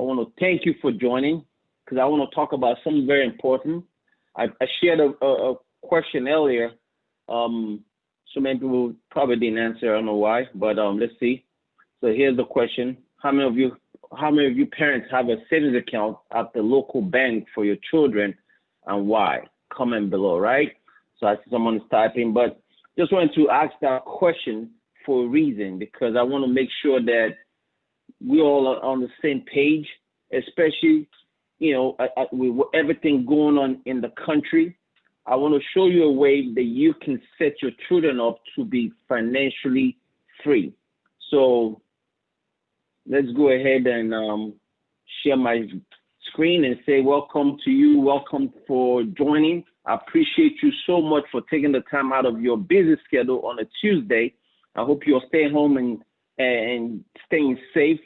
I want to thank you for joining because I want to talk about something very important. I shared a question earlier. So many people probably didn't answer. I don't know why, but let's see. So here's the question: How many of you parents have a savings account at the local bank for your children, and why? Comment below, right? So I see someone is typing, but just wanted to ask that question for a reason because I want to make sure that we all are on the same page, especially, with everything going on in the country. I want to show you a way that you can set your children up to be financially free. So let's go ahead and share my screen and say welcome to you. Welcome for joining. I appreciate you so much for taking the time out of your busy schedule on a Tuesday. I hope you're staying home and staying safe.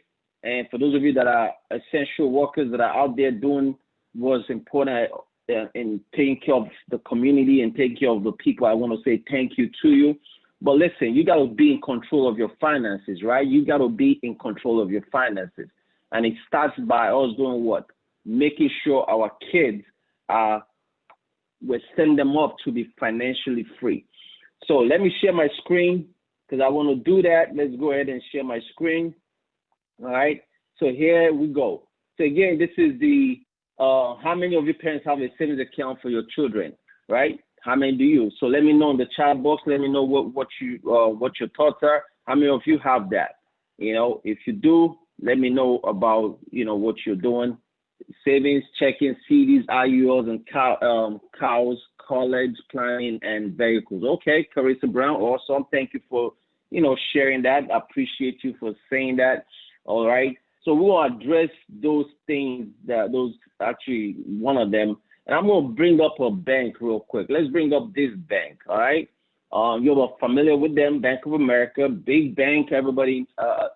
And for those of you that are essential workers that are out there doing what's important in taking care of the community and taking care of the people, I want to say thank you to you. But listen, you got to be in control of your finances, right? You got to be in control of your finances. And it starts by us doing what? Making sure our kids we send them up to be financially free. So let me share my screen because I want to do that. Let's go ahead and share my screen. All right. So here we go. So again, this is the how many of your parents have a savings account for your children, right? How many do you? So let me know in the chat box. Let me know what your thoughts are. How many of you have that? If you do, let me know about what you're doing. Savings, checking, CDs, IULs, and cows, college planning, and vehicles. Okay, Carissa Brown, awesome. Thank you for sharing that. I appreciate you for saying that. All right. So we'll address those things, those actually one of them. And I'm going to bring up a bank real quick. Let's bring up this bank, all right? You're familiar with them, Bank of America, big bank. Everybody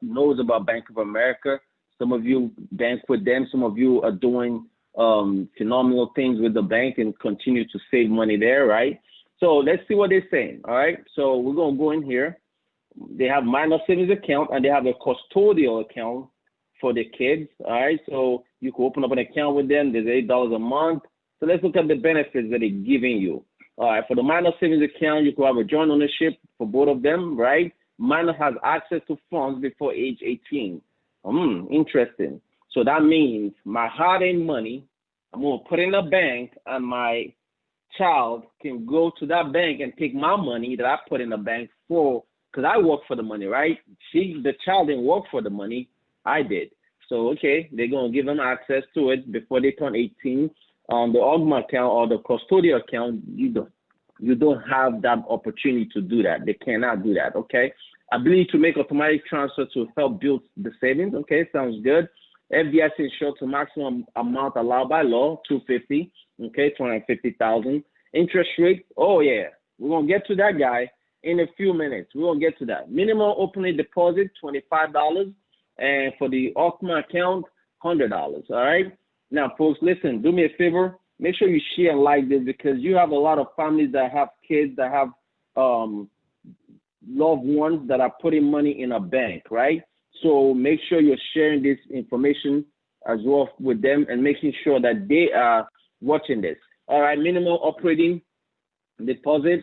knows about Bank of America. Some of you bank with them. Some of you are doing phenomenal things with the bank and continue to save money there, right? So let's see what they're saying, all right? So we're going to go in here. They have minor savings account and they have a custodial account for the kids, all right? So you can open up an account with them. There's $8 a month. So let's look at the benefits that they're giving you. All right, for the minor savings account, you can have a joint ownership for both of them, right? Minor has access to funds before age 18. Interesting. So that means my hard-earned money, I'm going to put in a bank, and my child can go to that bank and take my money that I put in the bank for, because I work for the money, right? The child didn't work for the money. I did. So, okay, they're going to give them access to it before they turn 18. On the OGMA account or the custodial account, you don't have that opportunity to do that. They cannot do that, okay? Ability to make automatic transfer to help build the savings, okay, sounds good. FDIC insured to maximum amount allowed by law, $250, okay, $250,000. Interest rate, oh yeah, we're going to get to that guy in a few minutes. We're going to get to that. Minimum opening deposit, $25, and for the OGMA account, $100, all right? Now, folks, listen, do me a favor. Make sure you share and like this because you have a lot of families that have kids that have loved ones that are putting money in a bank, right? So make sure you're sharing this information as well with them and making sure that they are watching this. All right, minimum operating deposit,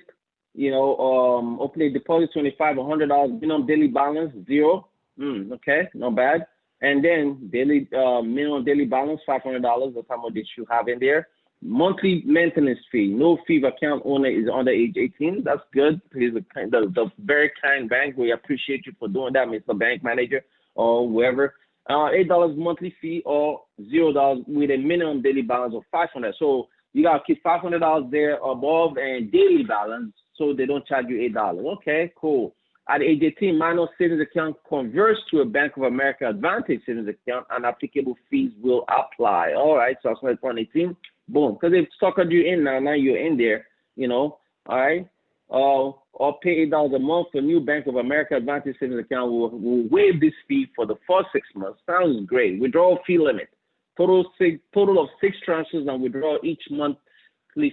opening deposit, $25, $100, minimum daily balance, $0. Okay, not bad. And then daily minimum daily balance, $500. That's how much they should have in there. Monthly maintenance fee. No fee if account owner is under age 18. That's good. He's the very kind bank. We appreciate you for doing that, Mr. Bank Manager or whoever. $8 monthly fee or $0 with a minimum daily balance of $500. So you gotta keep $500 there above and daily balance so they don't charge you $8. Okay, cool. At age 18, minor savings account converts to a Bank of America Advantage savings account and applicable fees will apply. All right, so it's like 18, boom. Because they've suckered you in now you're in there, all right? Or pay $8 a month for new Bank of America Advantage savings account. We'll waive this fee for the first 6 months. Sounds great. Withdrawal fee limit. Total of 6 tranches and withdraw each month.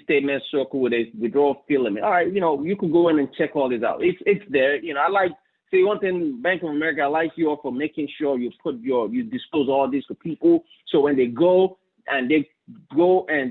Statement circle with a withdrawal fee limit. All right, you can go in and check all this out. It's there. I like See, one thing, Bank of America, I like you all for making sure you disclose all this to people. So when they go and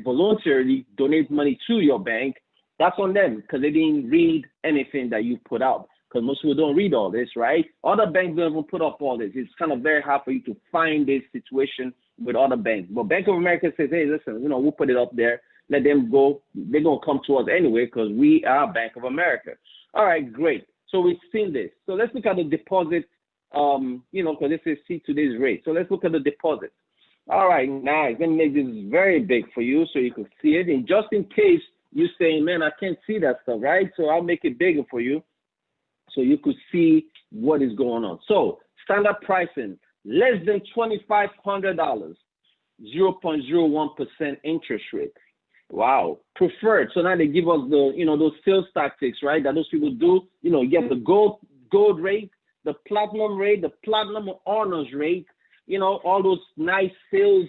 voluntarily donate money to your bank, that's on them because they didn't read anything that you put out. Because most people don't read all this, right? Other banks don't even put up all this. It's kind of very hard for you to find this situation with other banks. But Bank of America says, hey, listen, we'll put it up there. Let them go. They're going to come to us anyway because we are Bank of America. All right, great. So we've seen this. So let's look at the deposit, because this is see today's rate. So let's look at the deposit. All right, nice. Let me make this very big for you so you can see it. And just in case you're saying, man, I can't see that stuff, right? So I'll make it bigger for you so you could see what is going on. So standard pricing, less than $2,500, 0.01% interest rate. Wow. Preferred. So now they give us those sales tactics, right? That those people do. You get the gold rate, the platinum rate, the platinum honors rate, all those nice sales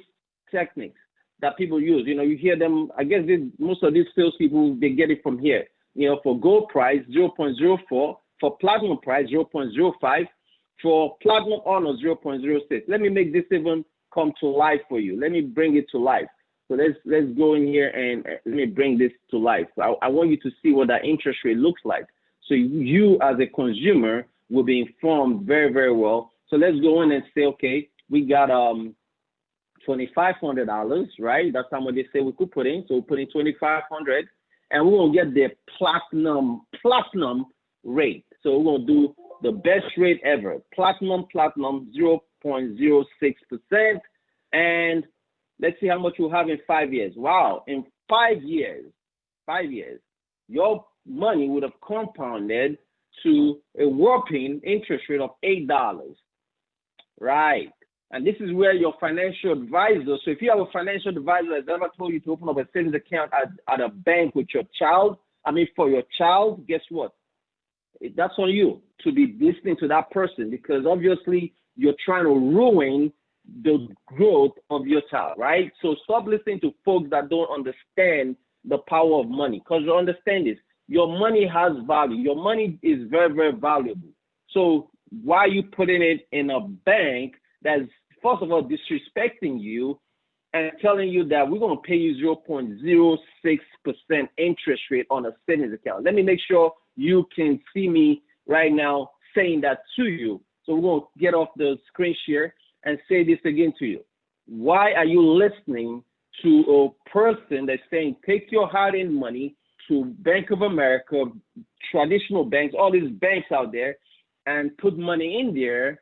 techniques that people use. You hear them, I guess most of these salespeople, they get it from here. For gold price, 0.04, for platinum price, 0.05, for platinum honors, 0.06. Let me make this even come to life for you. Let me bring it to life. So let's go in here and let me bring this to life. So I want you to see what that interest rate looks like. So you as a consumer will be informed very, very well. So let's go in and say, okay, we got $2,500, right? That's how much they say we could put in. So we put in $2,500 and we're gonna get the platinum rate. So we're gonna do the best rate ever. Platinum, 0.06%. And let's see how much you'll have in 5 years. Wow, in 5 years, your money would have compounded to a whopping interest rate of $8. Right. And this is where your financial advisor, so if you have a financial advisor that's ever told you to open up a savings account at a bank with your child, for your child, guess what? That's on you to be listening to that person because obviously you're trying to ruin the growth of your child, right? So stop listening to folks that don't understand the power of money because you understand this. Your money has value. Your money is very, very valuable. So why are you putting it in a bank that's, first of all, disrespecting you and telling you that we're going to pay you 0.06% interest rate on a savings account? Let me make sure you can see me right now saying that to you. So we're going to get off the screen share and say this again to you. Why are you listening to a person that's saying, take your hard-earned money to Bank of America, traditional banks, all these banks out there, and put money in there,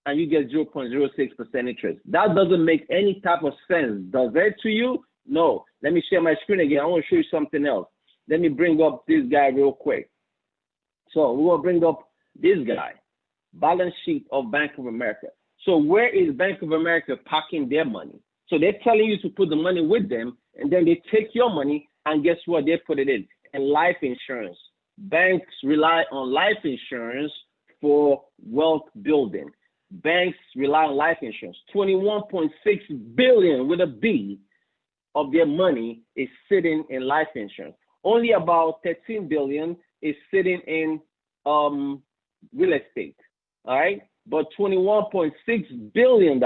and you get 0.06% interest? That doesn't make any type of sense. Does that to you? No. Let me share my screen again. I want to show you something else. Let me bring up this guy real quick. So we're going to bring up this guy, balance sheet of Bank of America. So where is Bank of America parking their money? So they're telling you to put the money with them, and then they take your money, and guess what? They put it in life insurance. Banks rely on life insurance for wealth building. Banks rely on life insurance. 21.6 billion with a B of their money is sitting in life insurance. Only about 13 billion is sitting in real estate. All right. But $21.6 billion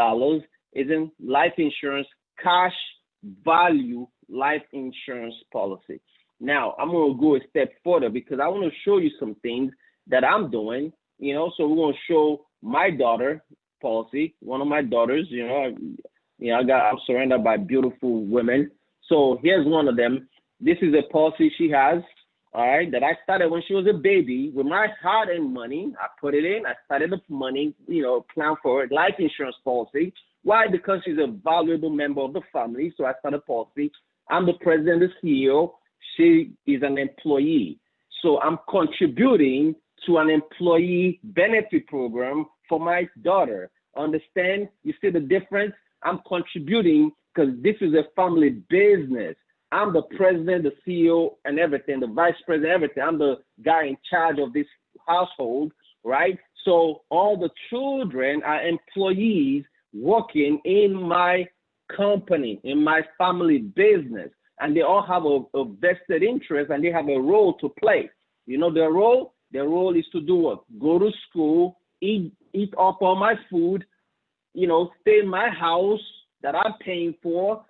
is in life insurance, cash value life insurance policy. Now, I'm going to go a step further because I want to show you some things that I'm doing, so we're going to show my daughter policy, one of my daughters, I'm surrounded by beautiful women. So here's one of them. This is a policy she has, all right, that I started when she was a baby with my hard-earned money. I put it in. I started the money, plan for it, life insurance policy. Why? Because she's a valuable member of the family. So I started a policy. I'm the president, the CEO. She is an employee. So I'm contributing to an employee benefit program for my daughter. Understand? You see the difference? I'm contributing because this is a family business. I'm the president, the CEO, and everything, the vice president, everything. I'm the guy in charge of this household, right? So all the children are employees working in my company, in my family business, and they all have a vested interest and they have a role to play. You know their role? Their role is to do what? Go to school, eat up all my food, stay in my house that I'm paying for.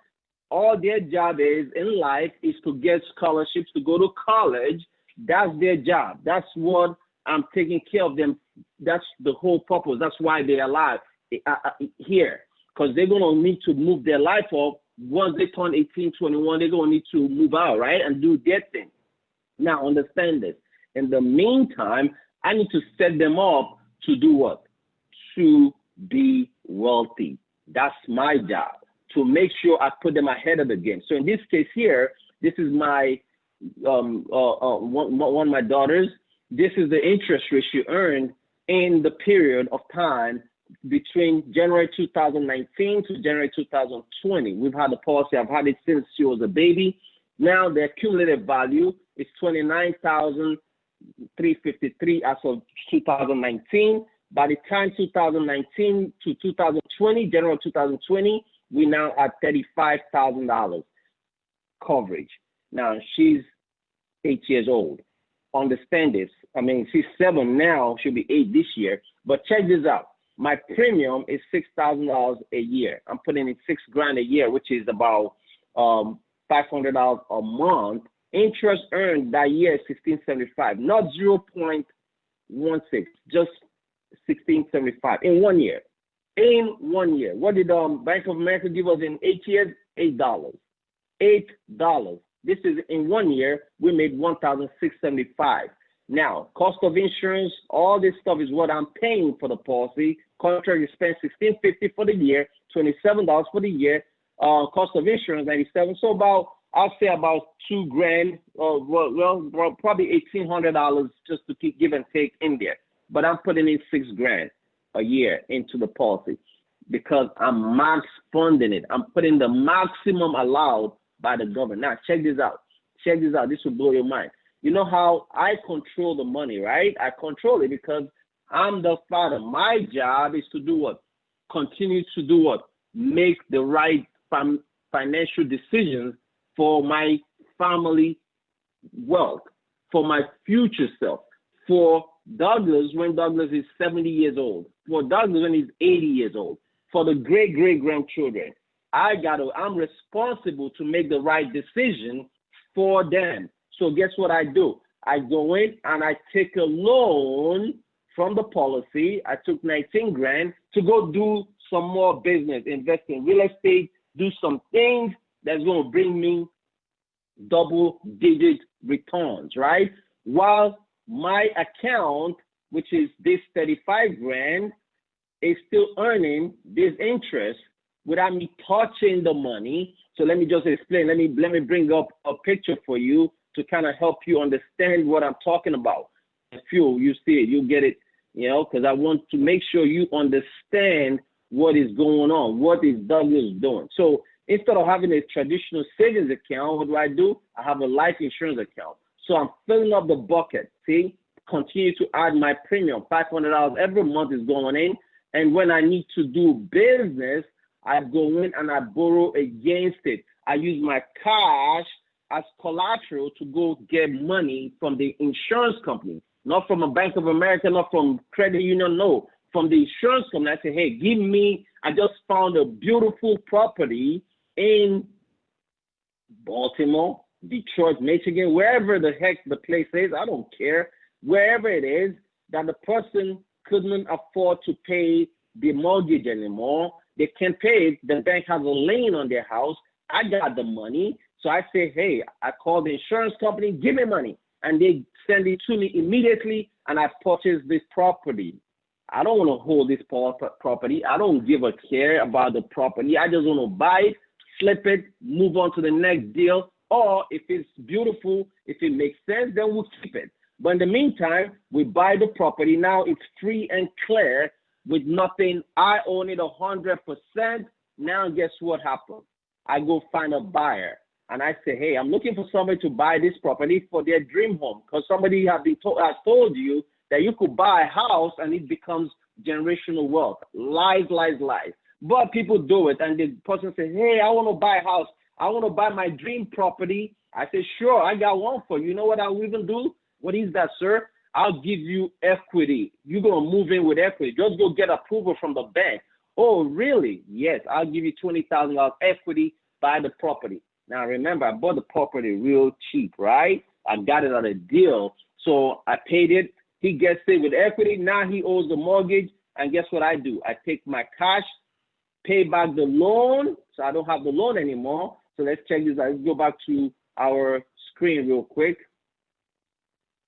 All their job is in life is to get scholarships to go to college. That's their job. That's what I'm taking care of them. That's the whole purpose. That's why they're alive here, because they're going to need to move their life up. Once they turn 18, 21, they're going to need to move out, right, and do their thing. Now, understand this. In the meantime, I need to set them up to do what? To be wealthy. That's my job, to make sure I put them ahead of the game. So in this case here, this is my one of my daughters. This is the interest rate she earned in the period of time between January 2019 to January 2020. We've had the policy. I've had it since she was a baby. Now the accumulated value is $29,353 as of 2019. By the time 2019 to 2020, January 2020, we now at $35,000 coverage. Now she's 8 years old. Understand this. I mean, she's 7 now. She'll be 8 this year. But check this out. My premium is $6,000 a year. I'm putting in $6,000 a year, which is about $500 a month. Interest earned that year is $1,675, not 0.16, just $1,675 in 1 year. In 1 year. What did Bank of America give us in 8 years? $8. $8. This is in 1 year, we made $1,675. Now, cost of insurance, all this stuff is what I'm paying for the policy. Contract expense, $1,650 for the year, $27 for the year. Cost of insurance, $97. So I'll say about $2,000, well, probably $1,800 just to keep give and take in there. But I'm putting in $6,000 a year into the policy because I'm max funding it. I'm putting the maximum allowed by the government. Now, check this out. Check this out. This will blow your mind. You know how I control the money, right? I control it because I'm the father. My job is to do what? Continue to do what? Make the right financial decisions for my family wealth, for my future self, for Douglas when Douglas is 70 years old, for Douglas when he's 80 years old, for the great-great-grandchildren. I'm responsible to make the right decision for them. So guess what I do? I go in and I take a loan from the policy. I took $19,000 to go do some more business, invest in real estate, do some things that's going to bring me double-digit returns, right? While my account, which is this $35,000, is still earning this interest without me touching the money. So let me just explain. Let me bring up a picture for you to kind of help you understand what I'm talking about. If you see it, you get it, because I want to make sure you understand what is going on, what is Douglas doing. So instead of having a traditional savings account, what do? I have a life insurance account. So I'm filling up the bucket, see? Continue to add my premium. $500 every month is going in. And when I need to do business, I go in and I borrow against it. I use my cash as collateral to go get money from the insurance company, not from a Bank of America, not from credit union, no, from the insurance company. I say, hey, I just found a beautiful property in Baltimore, Detroit, Michigan, wherever the heck the place is, I don't care, wherever it is, that the person couldn't afford to pay the mortgage anymore. They can't pay it. The bank has a lien on their house. I got the money. So I say, hey, I call the insurance company, give me money. And they send it to me immediately, and I purchase this property. I don't want to hold this property. I don't give a care about the property. I just want to buy it, flip it, move on to the next deal. Or if it's beautiful, if it makes sense, then we'll keep it. But in the meantime, we buy the property. Now it's free and clear with nothing. I own it 100%. Now guess what happens? I go find a buyer. And I say, hey, I'm looking for somebody to buy this property for their dream home. Because somebody has told you that you could buy a house and it becomes generational wealth. Lies, lies, lies. But people do it. And the person says, hey, I want to buy a house. I want to buy my dream property. I say, sure, I got one for you. You know what I'll even do? What is that, sir? I'll give you equity. You're going to move in with equity. Just go get approval from the bank. Oh, really? Yes, I'll give you $20,000 equity, buy the property. Now, remember, I bought the property real cheap, right? I got it at a deal. So I paid it. He gets it with equity. Now he owes the mortgage. And guess what I do? I take my cash, pay back the loan. So I don't have the loan anymore. So let's check this out. Let's go back to our screen real quick.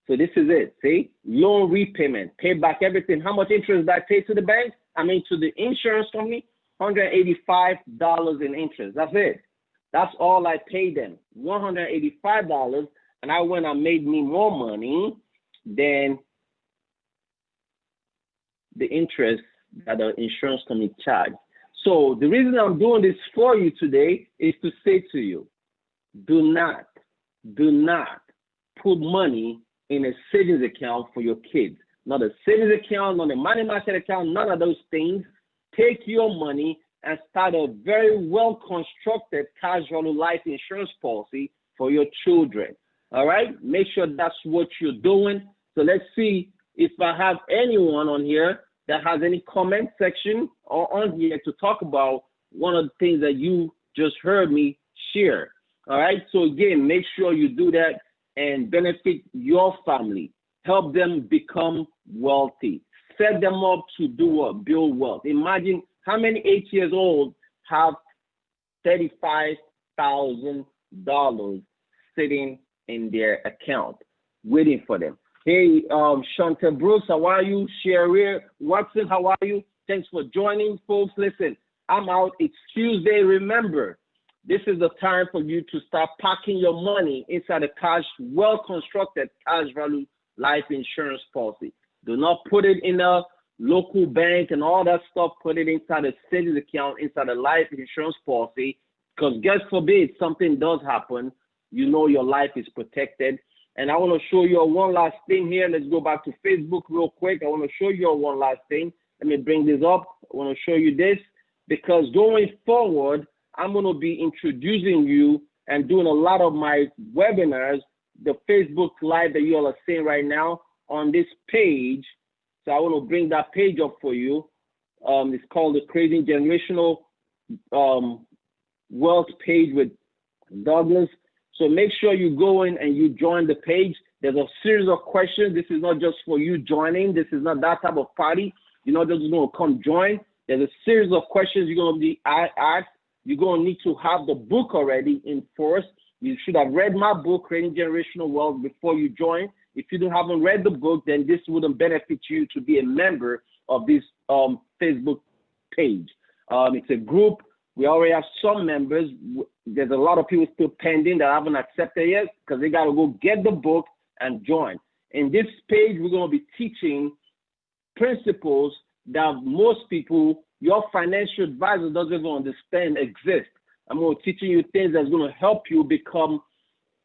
So this is it, see? Loan repayment, pay back everything. How much interest did I pay to the bank? I mean, to the insurance company, $185 in interest. That's it. That's all I paid them, $185. And I went and made me more money than the interest that the insurance company charged. So the reason I'm doing this for you today is to say to you, do not put money in a savings account for your kids. Not a savings account, not a money market account, none of those things. Take your money and start a very well-constructed cash value life insurance policy for your children. All right? Make sure that's what you're doing. So let's see if I have anyone on here that has any comment section or on here to talk about one of the things that you just heard me share. All right? So again, make sure you do that and benefit your family. Help them become wealthy. Set them up to do what? Build wealth. Imagine how many 8 years old have $35,000 sitting in their account waiting for them. Hey, Shante Brooks, how are you? Sherry Watson, how are you? Thanks for joining, folks. Listen, I'm out. It's Tuesday. Remember, this is the time for you to start packing your money inside a well-constructed cash value life insurance policy. Do not put it in a local bank and all that stuff. Put it inside a savings account, inside a life insurance policy, because God forbid something does happen, you know your life is protected. And I want to show you one last thing here. Let's go back to Facebook real quick. I want to show you one last thing. Let me bring this up. I want to show you this because going forward, I'm going to be introducing you and doing a lot of my webinars, the Facebook Live that you all are seeing right now on this page. So I want to bring that page up for you. It's called the Creating Generational Wealth page with Douglas. So make sure you go in and you join the page. There's a series of questions. This is not just for you joining. This is not that type of party. You're not just going to come join. There's a series of questions you're going to be asked. You're going to need to have the book already in force. You should have read my book, Creating Generational Wealth, before you join. If you haven't read the book, then this wouldn't benefit you to be a member of this Facebook page. It's a group. We already have some members. There's a lot of people still pending that haven't accepted yet because they got to go get the book and join. In this page, we're going to be teaching principles that most people, your financial advisor doesn't even understand exist. I'm going to teaching you things that's going to help you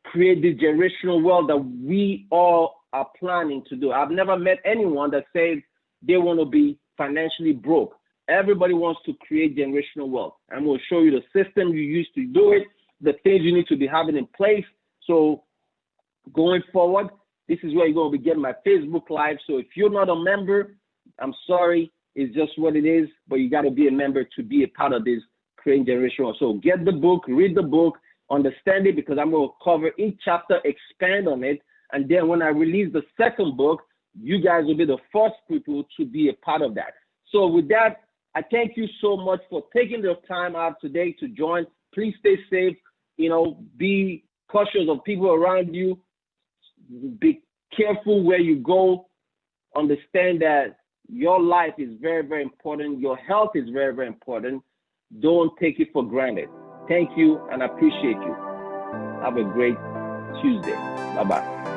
create the generational wealth that we all are planning to do. I've never met anyone that says they want to be financially broke. Everybody wants to create generational wealth. I'm going to show you the system you use to do it, the things you need to be having in place. So going forward, this is where you're going to be getting my Facebook Live. So if you're not a member, I'm sorry. It's just what it is, but you got to be a member to be a part of this Creating Generational Wealth. So get the book, read the book, understand it, because I'm going to cover each chapter, expand on it. And then when I release the second book, you guys will be the first people to be a part of that. So with that, I thank you so much for taking the time out today to join. Please stay safe. Be cautious of people around you. Be careful where you go. Understand that your life is very, very important. Your health is very, very important. Don't take it for granted. Thank you, and I appreciate you. Have a great Tuesday. Bye-bye.